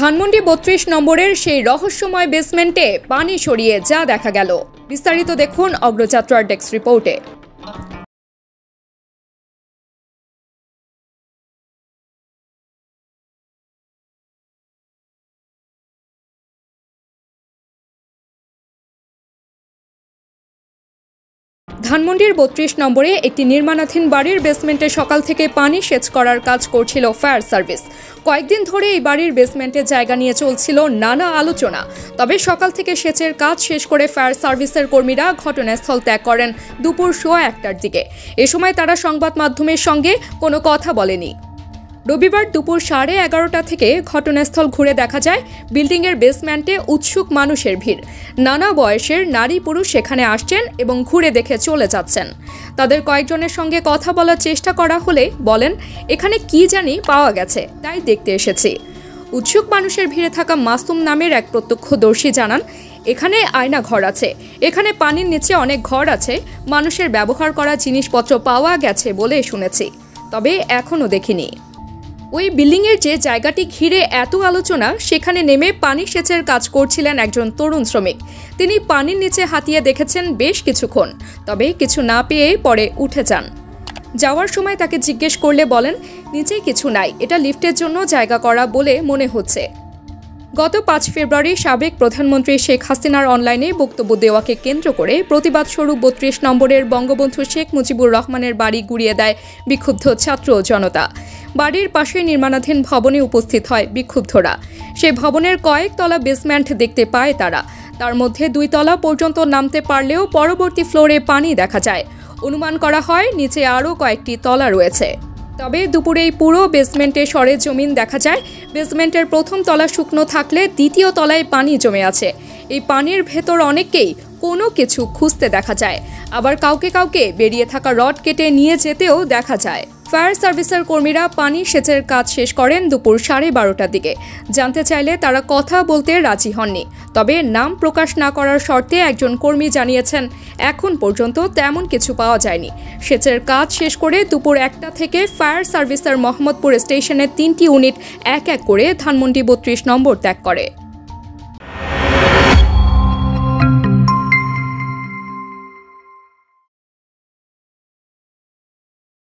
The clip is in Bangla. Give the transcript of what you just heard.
ধানমন্ডি ৩২ নম্বরের সেই রহস্যময় বেসমেন্টে পানি সরিয়ে যা দেখা গেল, বিস্তারিত দেখুন অগ্রযাত্রার ডেস্ক রিপোর্টে। ধানমন্ডির ৩২ নম্বরে একটি নির্মাণাধীন বাড়ির বেসমেন্টে সকাল থেকে পানি সেচ করার কাজ করছিল ফায়ার সার্ভিস। কয়েকদিন ধরে এই বাড়ির বেসমেন্টের জায়গা নিয়ে চলছিল নানা আলোচনা। তবে সকাল থেকে সেচের কাজ শেষ করে ফায়ার সার্ভিসের কর্মীরা ঘটনাস্থল ত্যাগ করেন দুপুর ১:১টার দিকে। এ সময় তারা সংবাদ মাধ্যমের সঙ্গে কোনো কথা বলেনি। রবিবার দুপুর 11:30টা থেকে ঘটনাস্থল ঘুরে দেখা যায় বিল্ডিংয়ের বেসমেন্টে উৎসুক মানুষের ভিড়। নানা বয়সের নারী পুরুষ সেখানে আসছেন এবং ঘুরে দেখে চলে যাচ্ছেন। তাদের কয়েকজনের সঙ্গে কথা বলার চেষ্টা করা হলে বলেন, এখানে কি জানি পাওয়া গেছে, তাই দেখতে এসেছি। উৎসুক মানুষের ভিড়ে থাকা মাসুম নামের এক প্রত্যক্ষদর্শী জানান, এখানে আয়না ঘর আছে, এখানে পানির নিচে অনেক ঘর আছে, মানুষের ব্যবহার করা জিনিসপত্র পাওয়া গেছে বলে শুনেছি, তবে এখনও দেখিনি। ওই বিল্ডিংয়ের যে জায়গাটি ঘিরে এত আলোচনা, সেখানে নেমে পানি সেচের কাজ করছিলেন একজন তরুণ শ্রমিক। তিনি পানির নিচে হাতিয়ে দেখেছেন বেশ কিছুক্ষণ, তবে কিছু না পেয়ে পরে উঠে যান। যাওয়ার সময় তাকে জিজ্ঞেস করলে বলেন, নিচে কিছু নাই, এটা লিফটের জন্য জায়গা করা বলে মনে হচ্ছে। গত ৫ ফেব্রুয়ারি সাবেক প্রধানমন্ত্রী শেখ হাসিনার অনলাইনে বক্তব্য দেওয়াকে কেন্দ্র করে প্রতিবাদ স্বরূপ ৩২ নম্বরের বঙ্গবন্ধু শেখ মুজিবুর রহমানের বাড়ি গুড়িয়ে দেয় বিক্ষুব্ধ ছাত্র জনতা। বাড়ির পাশে নির্মাণাধীন ভবনে উপস্থিত হয় বিক্ষুব্ধরা। সেই ভবনের কয়েকতলা বেসমেন্ট দেখতে পায় তারা। তার মধ্যে ২ তলা পর্যন্ত নামতে পারলেও পরবর্তী ফ্লোরে পানি দেখা যায়। অনুমান করা হয় নিচে আরও কয়েকটি তলা রয়েছে। তবে দুপুরেই পুরো বেসমেন্টে সরেজমিন দেখা যায়। বেসমেন্টের প্রথম তলা শুকনো থাকলে দ্বিতীয় তলায় পানি জমে আছে। এই পানির ভেতর অনেককেই কোনো কিছু খুঁজতে দেখা যায়, আবার কাউকে কাউকে বেরিয়ে থাকা রড কেটে নিয়ে যেতেও দেখা যায়। ফায়ার সার্ভিসের কর্মীরা পানি সেচের কাজ শেষ করেন দুপুর 12:30টার দিকে। জানতে চাইলে তারা কথা বলতে রাজি হননি। তবে নাম প্রকাশ না করার শর্তে একজন কর্মী জানিয়েছেন, এখন পর্যন্ত তেমন কিছু পাওয়া যায়নি। সেচের কাজ শেষ করে দুপুর 1টা থেকে ফায়ার সার্ভিসের মোহাম্মদপুর স্টেশনের 3টি ইউনিট এক এক করে ধানমন্ডি ৩২ নম্বর ত্যাগ করে।